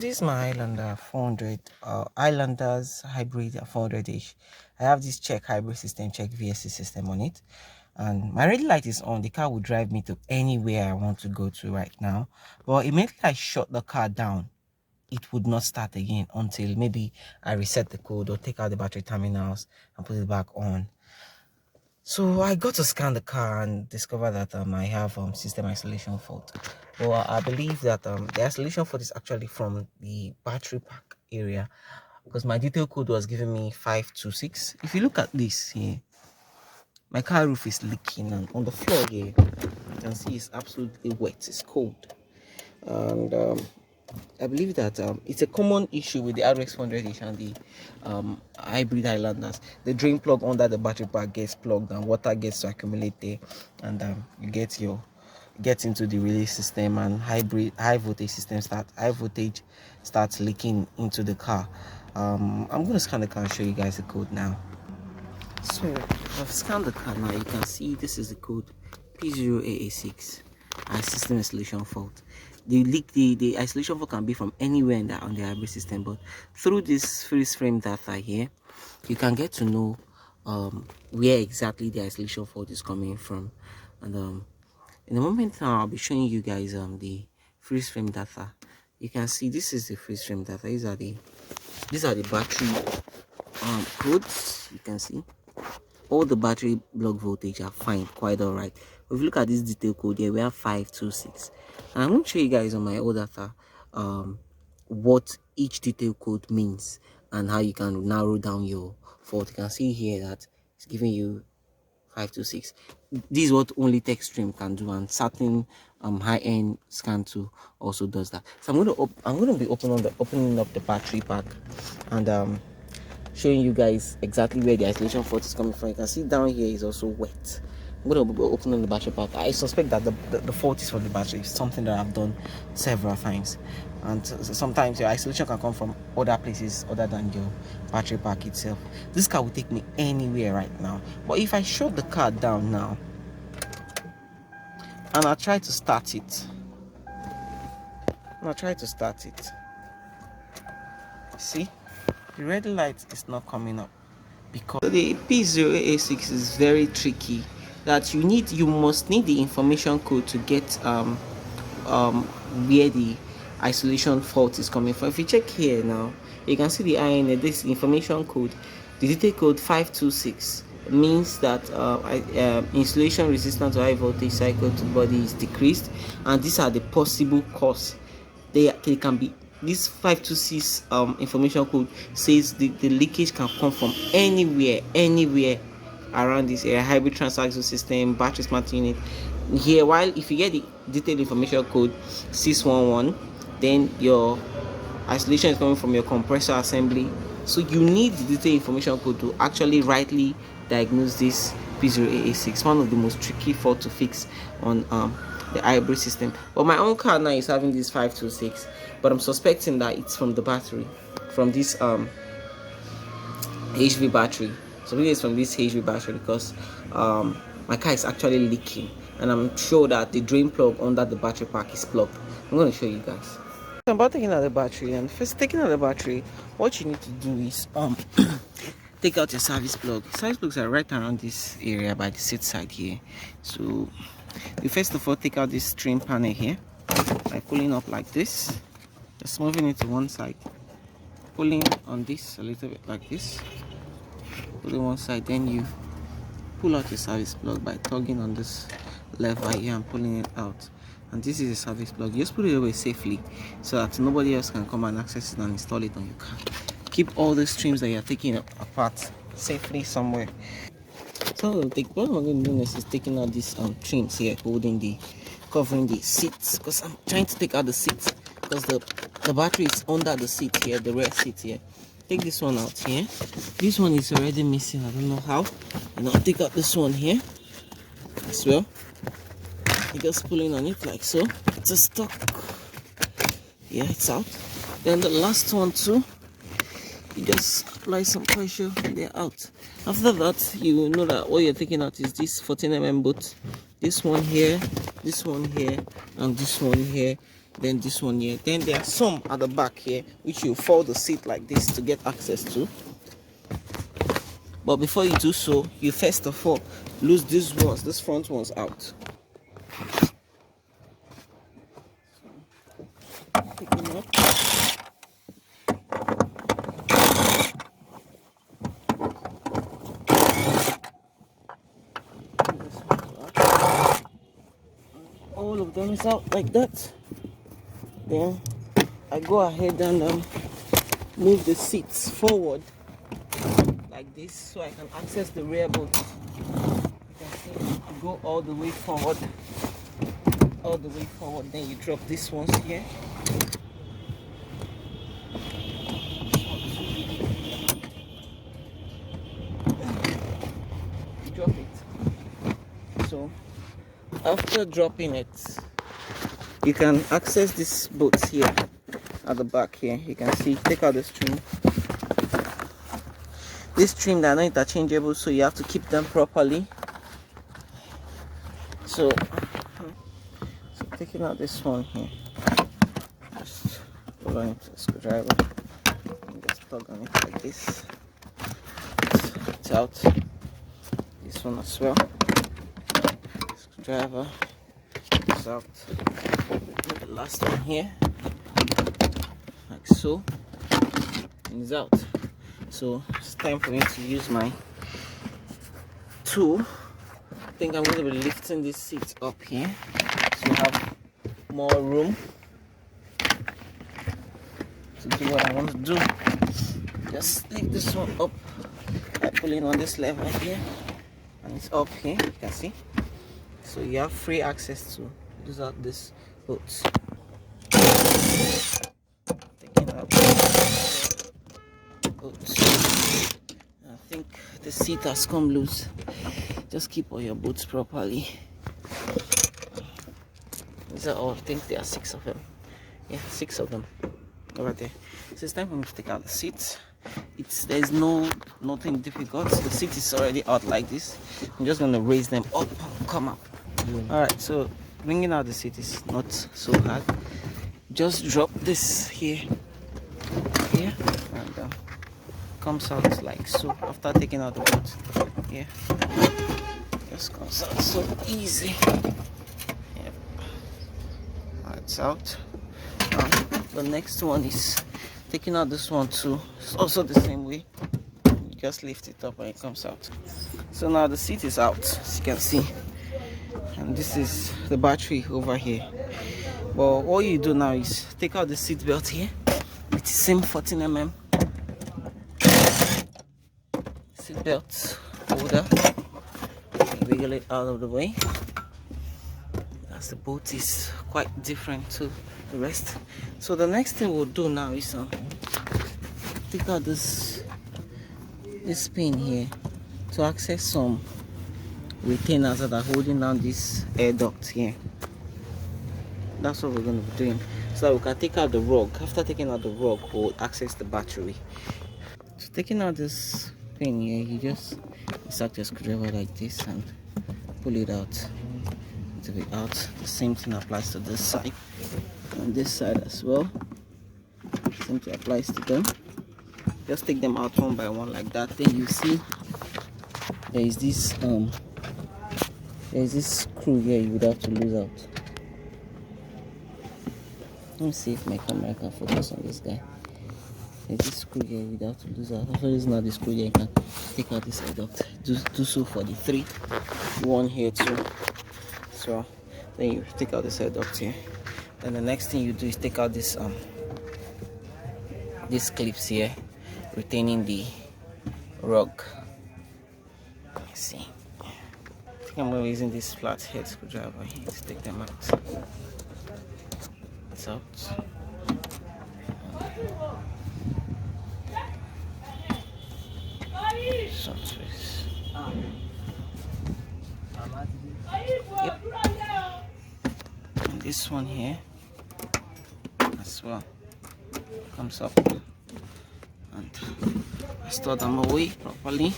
This is my Highlander 400, Highlander's hybrid 400H. I have this check hybrid system, check VSC system on it, and my red light is on. The car will drive me to anywhere I want to go to right now. But immediately I shut the car down, it would not start again until maybe I reset the code or take out the battery terminals and put it back on. So I got to scan the car and discover that I have system isolation fault. Well, I believe that the isolation fault is actually from the battery pack area, because my detail code was giving me 526. If you look at this here, my car roof is leaking, and on the floor here you can see it's absolutely wet, it's cold. And I believe that it's a common issue with the RX400H and the hybrid Highlanders. The drain plug under the battery pack gets plugged and water gets to accumulate there, and you get into the relay system, and high voltage starts leaking into the car. I'm going to scan the car and show you guys the code now. So I've scanned the car now. You can see this is the code P0AA6, system isolation fault. The isolation fault can be from anywhere on the hybrid system, but through this freeze frame data here, you can get to know where exactly the isolation fault is coming from. And in a moment now, I'll be showing you guys the freeze frame data. You can see this is the freeze frame data. These are the battery codes. You can see all the battery block voltage are fine, quite all right. If you look at this detail code here, we have 526, and I'm going to show you guys on my old data what each detail code means and how you can narrow down your fault. You can see here that it's giving you 526. This is what only TechStream can do, and certain high-end scan tool also does that. So I'm going to be opening up the battery pack and showing you guys exactly where the isolation fault is coming from. You can see down here is also wet. I'm going to be opening the battery pack. I suspect that the fault is from the battery. It's something that I've done several times, and sometimes your isolation can come from other places other than your battery pack itself. This car will take me anywhere right now, but if I shut the car down now and I try to start it, see, the red light is not coming up, because the P0AA6 is very tricky. That you must need the information code to get where the isolation fault is coming from. If you check here now, you can see the INA, this information code, the detail code 526 means that insulation resistance to high voltage cycle to body is decreased, and these are the possible cause. They can be, this 526 information code says the leakage can come from anywhere around this area: hybrid transaxle system, battery smart unit here. While if you get the detailed information code 611, then your isolation is coming from your compressor assembly. So you need the detailed information code to actually rightly diagnose this P0AA6, one of the most tricky fault to fix on the hybrid system. But my own car now is having this 526, but I'm suspecting that it's from the battery, from this HV battery. So it is from this HV battery, because my car is actually leaking, and I'm sure that the drain plug under the battery pack is plugged. I'm going to show you guys. I'm about taking out the battery, and first taking out the battery, what you need to do is take out your service plug. Service plugs are right around this area by the seat side here. So you first of all take out this trim panel here by pulling up like this, just moving it to one side, pulling on this a little bit like this, pulling one side, then you pull out your service plug by tugging on this lever here and pulling it out. And this is a service plug. Just put it away safely so that nobody else can come and access it and install it on your car. Keep all the trims that you're taking apart safely somewhere. So what I'm going to do next is taking out these trims here, covering the seats, because I'm trying to take out the seats, because the battery is under the seat here, the rear seat here. Take this one out here. This one is already missing, I don't know how. And I'll take out this one here as well. You're just pulling on it like so. It's a stock. Yeah, it's out. Then the last one too, you just apply some pressure and they're out. After that, you know that what you're taking out is this 14mm bolt. This one here, and this one here. then this one here, then there are some at the back here which you fold the seat like this to get access to. But before you do so, you first of all lose these front ones out. Pick them up. All of them is out like that. Then I go ahead and move the seats forward like this so I can access the rear boot. You can see you go all the way forward, then you drop these ones here. You drop it. So after dropping it, you can access this boot here at the back here. You can see, take out this trim. This trim, they are not interchangeable, so you have to keep them properly. So taking out this one here, just pull on it with a screwdriver and just plug on it like this. It's out. This one as well. Screwdriver is out. The last one here, like so, and it's out. So it's time for me to use my tool. I think I'm going to be lifting this seat up here so I have more room to do what I want to do. Just lift this one up by pulling on this lever here, and it's up here, you can see. So you have free access to use out this boot. Taking out boots. I think the seat has come loose. Just keep all your boots properly. These are all, I think there are 6 of them. Yeah, 6 of them over there. So it's time for me to take out the seat. There's nothing difficult. The seat is already out like this. I'm just going to raise them up, come up. Alright, so bringing out the seat is not so hard. Just drop this here, and comes out like so. After taking out the boot, yeah, just comes out so easy. Yep, it's out. The next one is taking out this one too. It's also the same way. You just lift it up and it comes out. So now the seat is out, as you can see. And this is the battery over here. But all you do now is take out the seat belt here with the same 14mm seat belt holder. Wiggle it out of the way, as the bolt is quite different to the rest. So the next thing we'll do now is take out this pin here to access some retainers that are holding down this air duct here. That's what we're going to be doing, so that we can take out the rug. After taking out the rug, we'll access the battery. So taking out this pin here, you just insert your screwdriver like this and pull it out. To be out. The same thing applies to this side and this side as well. Same thing applies to them. Just take them out one by one like that. Then you see there is this screw here you would have to lose out. Let me see if my camera can focus on this guy. There's this screw here you would have to lose out. After this, not the screw here, you can take out this adapter. Do so for the 3. One here too. So then you take out this adapter here. Then the next thing you do is take out this these clips here, retaining the rug. Let's see. I think I'm going to be using this flat head screwdriver here to take them out. It's out. Yep. And this one here as well comes up, and I store them away properly.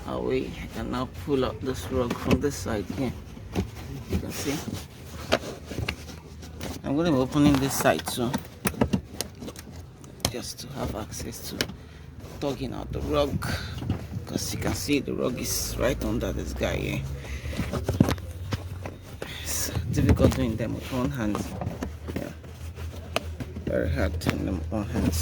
Away, I can now pull up this rug from this side here. You can see. I'm going to be opening this side too, just to have access to tugging out the rug, because you can see the rug is right under this guy here. It's difficult doing them with one hand. Yeah, very hard doing them with one hand.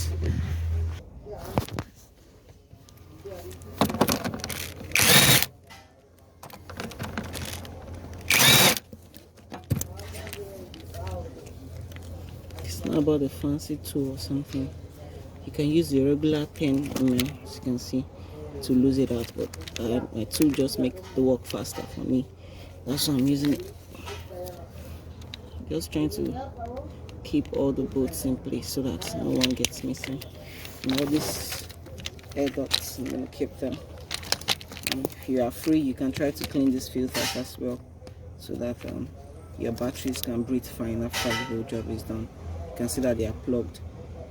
It's not about a fancy tool or something. You can use the regular 10 mm, as you can see, to lose it out, but my tool just make the work faster for me. That's why I'm using it. Just trying to keep all the bolts in place so that no one gets missing. And all these air ducts, I'm going to keep them. And if you are free, you can try to clean these filters as well, so that your batteries can breathe fine after the whole job is done. You can see that they are plugged.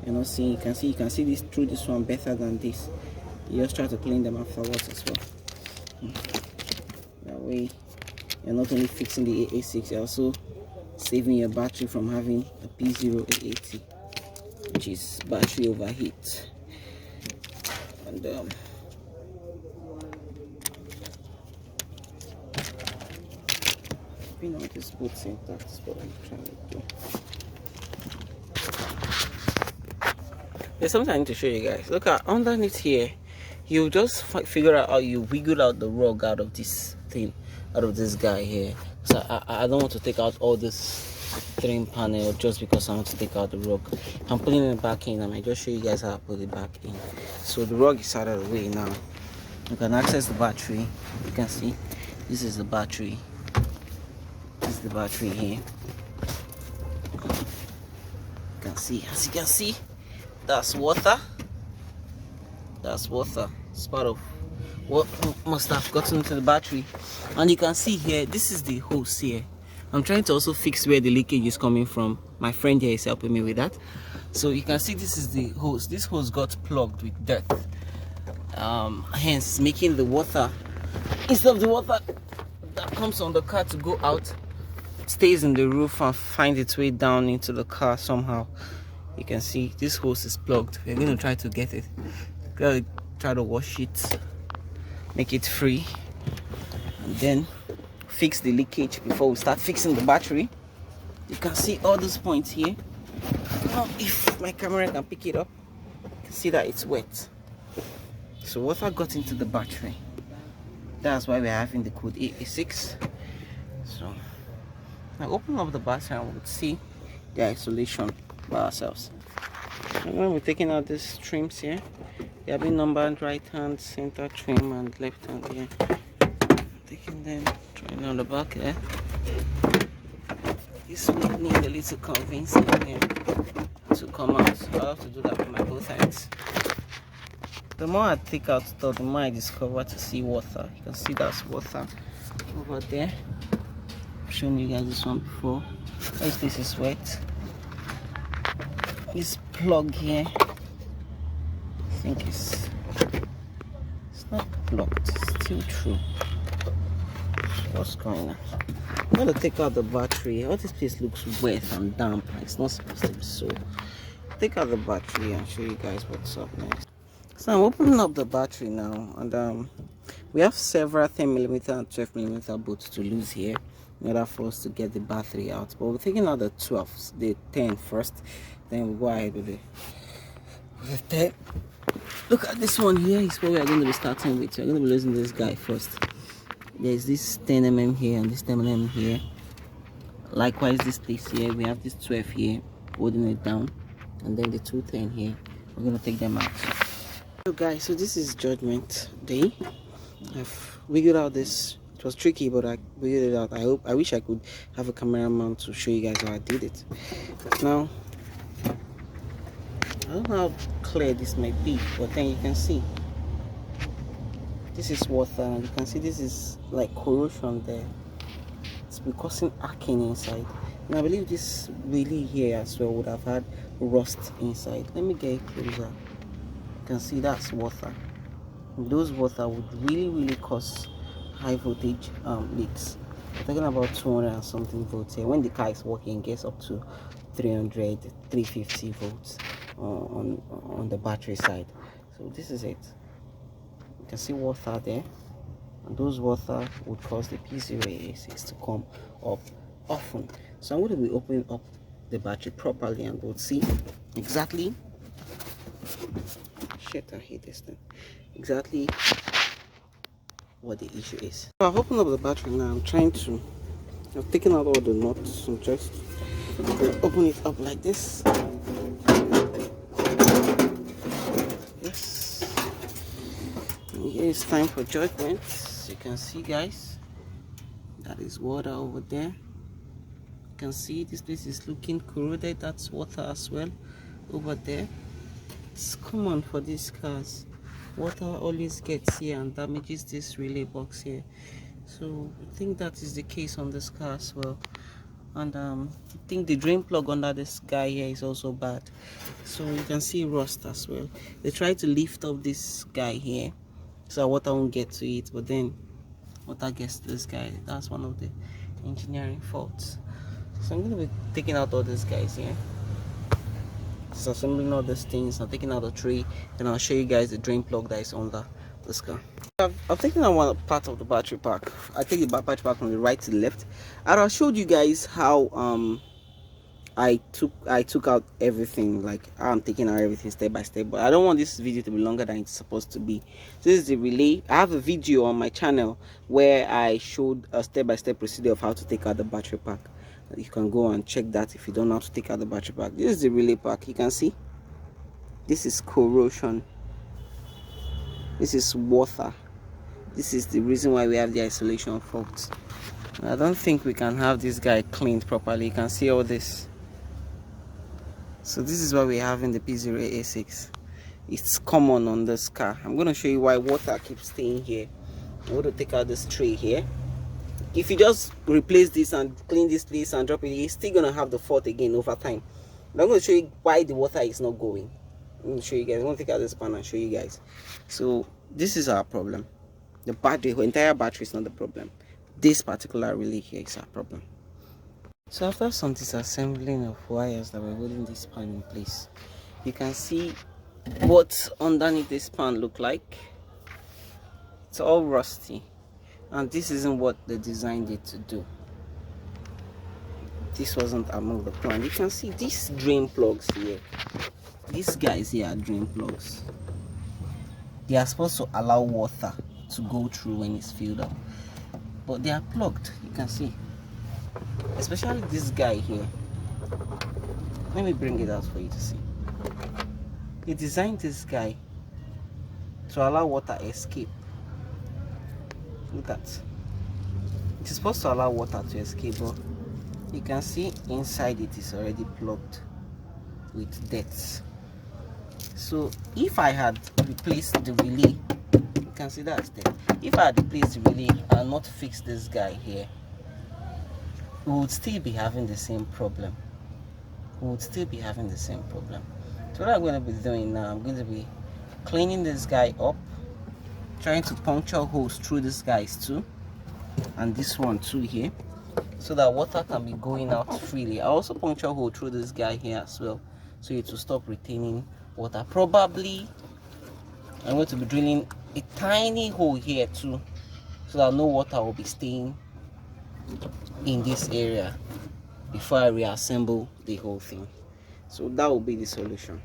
You're not seeing, you can see this through this one better than this. You just try to clean them afterwards as well. That way you're not only fixing the AA6, you're also saving your battery from having a P0AA6, which is battery overheat. And keeping all these bolts intact is what I'm trying to do. There's something I need to show you guys. Look at underneath here. You just figure out how you wiggle out the rug out of this thing, out of this guy here. So I don't want to take out all this trim panel just because I want to take out the rug. I'm putting it back in. I might just show you guys how I put it back in. So the rug is out of the way now. You can access the battery. You can see this is the battery. This is the battery here. You can see, as you can see, that's water. That's water. It's part of what must have gotten into the battery. And you can see here, this is the hose here. I'm trying to also fix where the leakage is coming from. My friend here is helping me with that. So you can see this is the hose. This hose got plugged with dirt. Hence making the water, instead of the water that comes on the car to go out, it stays in the roof and finds its way down into the car somehow. You can see this hose is plugged. We're going to try to get it. Gotta try to wash it, make it free, and then fix the leakage before we start fixing the battery. You can see all those points here. Now, if my camera can pick it up, you can see that it's wet. So water got into the battery. That's why we're having the code AA6. So now open up the battery and we'll see the isolation by ourselves. And when we're taking out these trims here, they have been numbered: right hand, center trim, and left hand here. Taking them, trying on the back there. This will need a little convincing here to come out. So I'll have to do that with my both hands. The more I take out stuff, the more I discover to see water. You can see that's water over there. I've shown you guys this one before. This is wet. This plug here, I think it's not plugged, it's still true. What's going on? I'm going to take out the battery. All this place looks wet and damp. It's not supposed to be so. Take out the battery and show you guys what's up next. So I'm opening up the battery now, and we have several 10mm and 12mm bolts to lose here in order for us to get the battery out. But we're taking out the 12, the 10 first. Then we'll go ahead with the 10. Look at this one here. Is what we are going to be starting with. We're going to be losing this guy first. There's this 10mm here and this 10mm here. Likewise, this place here, we have this 12 here holding it down, and then the 210 here. We're going to take them out. So guys, so this is Judgment Day. I've wiggled out this. It was tricky, but I wiggled it out. I wish I could have a cameraman to show you guys how I did it. Now, I don't know how clear this might be, but then you can see this is water, and you can see this is like corrosion there. It's been causing arcing inside, and I believe this really here as well would have had rust inside. Let me get it closer. You can see that's water. And those water would really cause high voltage leaks. We're talking about 200 and something volts here. When the car is working, it gets up to 300 350 volts on the battery side. So this is it. You can see water there, and those water would cause the P0AA6 to come up often. So I'm going to be opening up the battery properly, and we'll see exactly, shit, I hate this thing, exactly what the issue is. So I've opened up the battery now. I've taken out all the nuts and just open it up like this. Yes. And here it's time for judgment. You can see, guys, that is water over there. You can see this place is looking corroded. That's water as well over there. It's common for these cars. Water always gets here and damages this relay box here. So I think that is the case on this car as well. And I think the drain plug under this guy here is also bad. So you can see rust as well. They try to lift up this guy here so water won't get to it, but then water gets to this guy. That's one of the engineering faults. So I'm going to be taking out all these guys here. Assembling all these things. I'm taking out the tray, and I'll show you guys the drain plug that is under this car. I've taken out one part of the battery pack. I take the battery pack from the right to the left, and I showed you guys how I took out everything, like I'm taking out everything step by step. But I don't want this video to be longer than it's supposed to be. So this is the relay. I have a video on my channel where I showed a step-by-step procedure of how to take out the battery pack. You can go and check that if you don't know how to take out the battery pack. This is the relay pack. You can see this is corrosion, this is water, this is the reason why we have the isolation fault. I don't think we can have this guy cleaned properly. You can see all this. So this is why we have in the P0AA6. It's common on this car. I'm going to show you why water keeps staying here. I'm going to take out this tray here. If you just replace this and clean this place and drop it, you're still going to have the fault again over time. But I'm going to show you why the water is not going. I'm going to show you guys. I'm going to take out this pan and show you guys. So this is our problem. The battery, the entire battery is not the problem. This particular relay here is our problem. So after some disassembling of wires that were holding this pan in place, you can see what underneath this pan look like. It's all rusty, and this isn't what they designed it to do. This wasn't among the plan. You can see these drain plugs here. These guys here are drain plugs. They are supposed to allow water to go through when it's filled up, but they are plugged. You can see, especially this guy here. Let me bring it out for you to see. They designed this guy to allow water escape. Look at that. It's supposed to allow water to escape, but you can see inside it is already plugged with dirt. So if I had replaced the relay, you can see that's there. If I had replaced the relay and not fixed this guy here, we would still be having the same problem. So what I'm going to be doing now, I'm going to be cleaning this guy up, trying to puncture holes through these guys too, and this one too here, so that water can be going out freely. I also puncture hole through this guy here as well, so it will stop retaining water. Probably I'm going to be drilling a tiny hole here too, so that no water will be staying in this area before I reassemble the whole thing. So that will be the solution.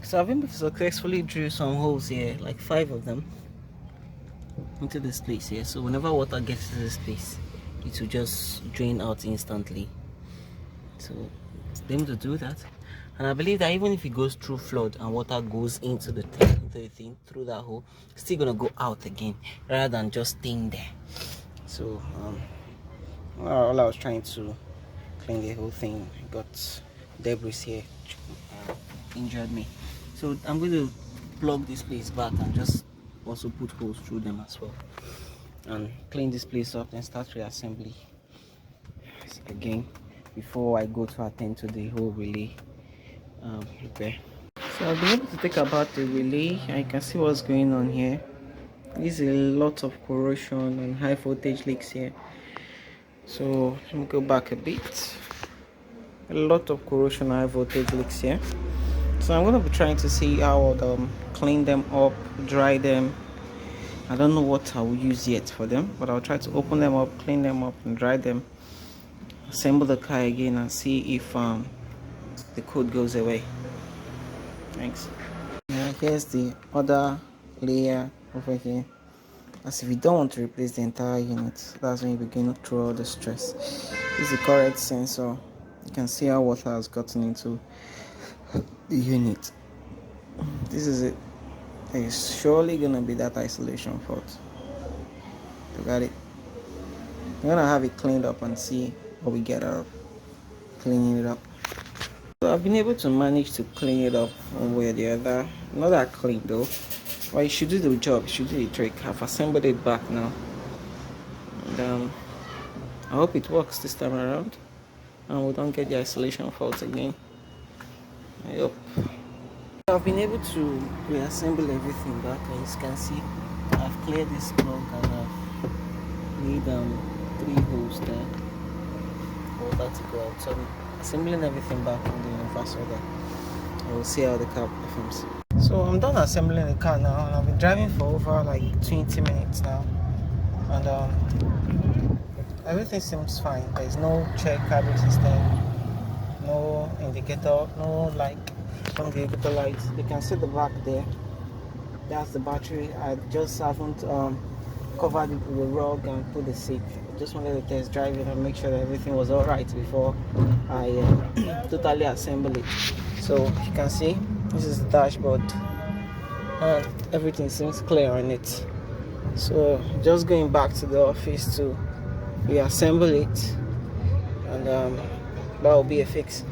So I've been able to successfully drill some holes here, like 5 of them, into this place here. So whenever water gets to this place, it will just drain out instantly. So it's able to do that. And I believe that even if it goes through flood and water goes into the thing through that hole, it's still gonna go out again rather than just staying there. So all I was trying to clean the whole thing, I got debris here, injured me. So I'm going to plug this place back and just also put holes through them as well, and clean this place up and start reassembly again before I go to attend to the whole relay repair. So I'll be able to take about the relay, and you can see what's going on here. There's a lot of corrosion and high voltage leaks here. So let me go back a bit. a lot of corrosion, high voltage leaks here. So I'm going to be trying to see how I'll clean them up, dry them. I don't know what I will use yet for them, but I'll try to open them up, clean them up, and dry them. Assemble the car again and see if the code goes away. Thanks. Now here's the other layer over here. As if you don't want to replace the entire unit, that's when you begin to throw all the stress. This is the correct sensor. You can see how water has gotten into the unit. This is it. It's surely gonna be that isolation fault. Look at it. I'm gonna have it cleaned up and see what we get out of cleaning it up. So I've been able to manage to clean it up one way or the other. Not that clean though, but it should do the job. It should do the trick. I've assembled it back now, and I hope it works this time around and we don't get the isolation fault again. I hope. I've been able to reassemble everything back. As you can see, I've cleared this plug and I've made 3 holes there for that to go out. So I'm assembling everything back in the universal there. And we'll see how the car performs. So I'm done assembling the car now, and I've been driving for over like 20 minutes now, and everything seems fine. There's no check cabin system, no indicator, no light. Indicator lights. You can see the back there. That's the battery. I just haven't covered it with a rug and put the seat. I just wanted to test drive it and make sure that everything was alright before I totally assemble it. So you can see this is the dashboard and everything seems clear on it. So just going back to the office to reassemble it, and that will be a fix.